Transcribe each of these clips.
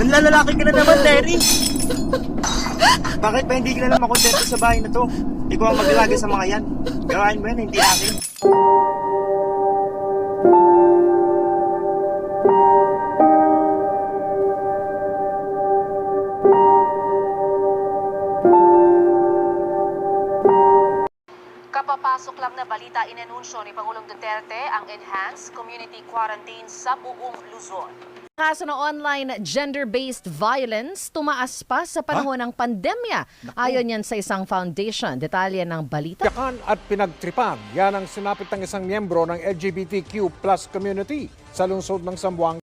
Nanlalalaki ka na naman, Terry! Bakit ba hindi ka na lang makontento sa bahay na to? Ikaw ang mag-alaga sa mga yan. Gawain mo yan, hindi akin. Kapapasok lang na balita, inanunsyo ni Pangulong Duterte ang enhanced community quarantine sa buong Luzon. Kaso ng online gender-based violence tumaas pa sa panahon ng pandemya. Ayon yan sa isang foundation. Detalye ng balita. Yakan at pinagtripan, yan ang sinapit ng isang miyembro ng LGBTQ plus community sa lungsod ng Zamboanga.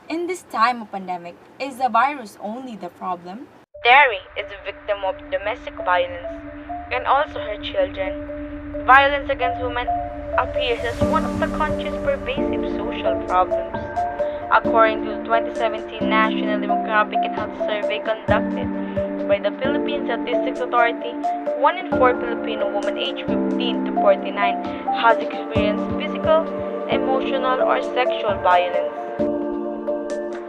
In this time of pandemic, is the virus only the problem? Terry is a victim of domestic violence and also her children. Violence against women appears as one of the country's pervasive social problems. According to the 2017 National Demographic and Health Survey conducted by the Philippine Statistics Authority, 1 in 4 Filipino women aged 15 to 49 has experienced physical, emotional, or sexual violence.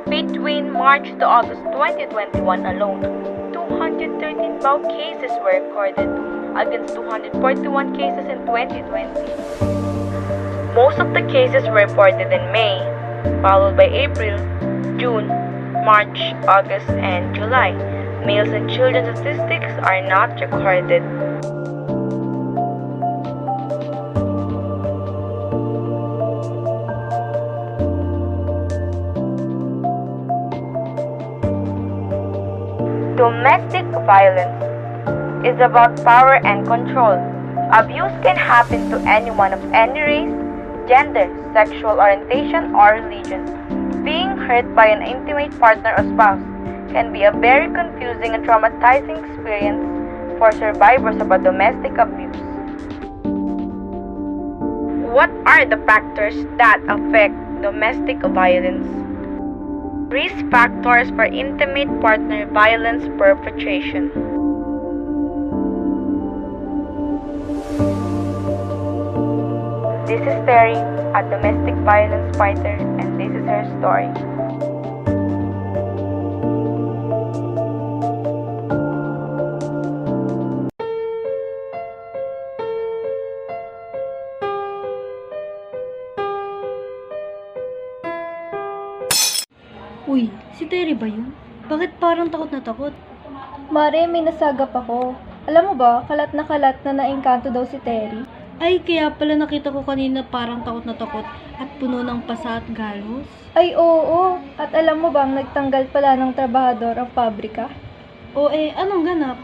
Between March to August 2021 alone, 213 BAU cases were recorded against 241 cases in 2020. Most of the cases were reported in May, followed by April, June, March, August, and July. Males and children statistics are not recorded. Domestic violence is about power and control. Abuse can happen to anyone of any race, gender, sexual orientation, or religion. Being hurt by an intimate partner or spouse can be a very confusing and traumatizing experience for survivors of a domestic abuse. What are the factors that affect domestic violence? Risk factors for intimate partner violence perpetration. This is Terry, a domestic violence fighter, and this is her story. Uy, si Terry ba yun? Bakit parang takot na takot? Mare, may nasagap ako. Alam mo ba, kalat na naengkanto daw si Terry. Ay, kaya pala nakita ko kanina parang takot na takot at puno ng pasa at galos. Ay, oo. At alam mo bang nagtanggal pala ng trabahador ang pabrika? O anong ganap?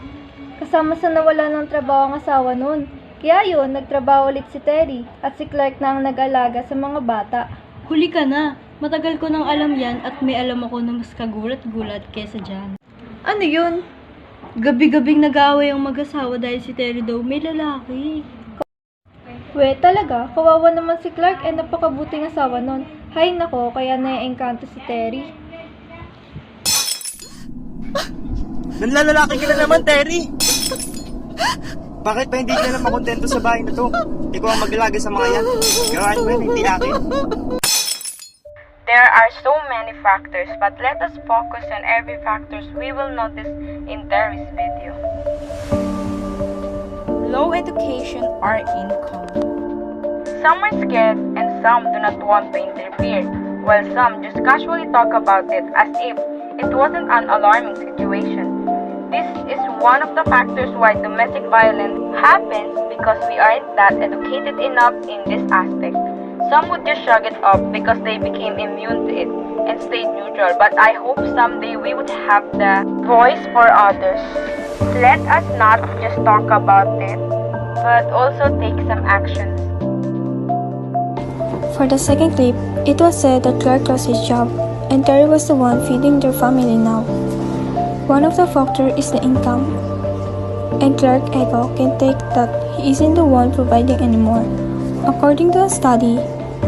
Kasama sa nawala ng trabaho ang asawa nun. Kaya yun, nagtrabaho ulit si Terry at si Clark na ang nag-alaga sa mga bata. Huli ka na. Matagal ko nang alam yan at may alam ako na mas kagulat-gulat kesa dyan. Ano yun? Gabi-gabing nag-aaway ang mag-asawa dahil si Terry daw may lalaki. We, talaga? Kawawa naman si Clark ay napakabuting asawa nun. Hay nako, kaya naiengkanto si Terry. Nanlalalaki ka na naman, Terry! Bakit ba hindi ka na lang makontento sa bahay na to? Ikaw ang mag-alaga sa mga yan. Gawain mo yan, hindi akin. There are so many factors, but let us focus on every factors we will notice in Terry's video. Low education or income. Some are scared and some do not want to interfere, while some just casually talk about it as if it wasn't an alarming situation. This is one of the factors why domestic violence happens because we aren't that educated enough in this aspect. Some would just shrug it off because they became immune to it and stayed neutral, but I hope someday we would have the voice for others. Let us not just talk about it, but also take some actions. For the second clip, it was said that Clark lost his job and Terry was the one feeding their family now. One of the factors is the income, and Clark Ego can take that he isn't the one providing anymore. According to a study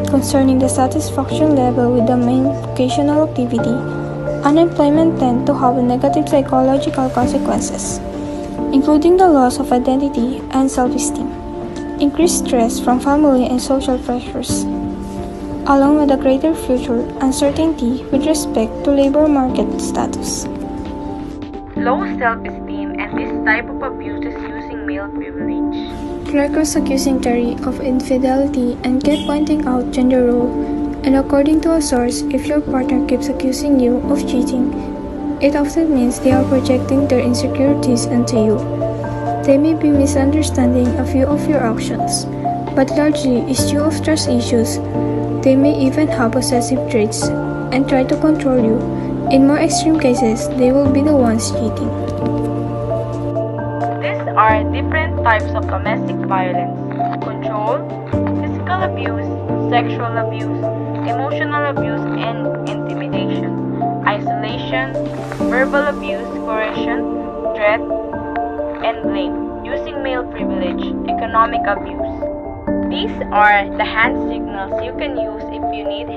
concerning the satisfaction level with the main vocational activity, unemployment tends to have negative psychological consequences, including the loss of identity and self-esteem, increased stress from family and social pressures, along with a greater future uncertainty with respect to labor market status. Low self-esteem and this type of abuses using male privilege. Clark was accusing Terry of infidelity and kept pointing out gender role. And according to a source, if your partner keeps accusing you of cheating, it often means they are projecting their insecurities onto you. They may be misunderstanding a few of your actions, but largely is due of trust issues. They may even have possessive traits and try to control you. In more extreme cases, they will be the ones cheating. These are different types of domestic violence: control, physical abuse, sexual abuse, emotional abuse and intimidation, isolation, verbal abuse, coercion, threat, and blame, using male privilege, economic abuse. These are the hand signals you can use if you need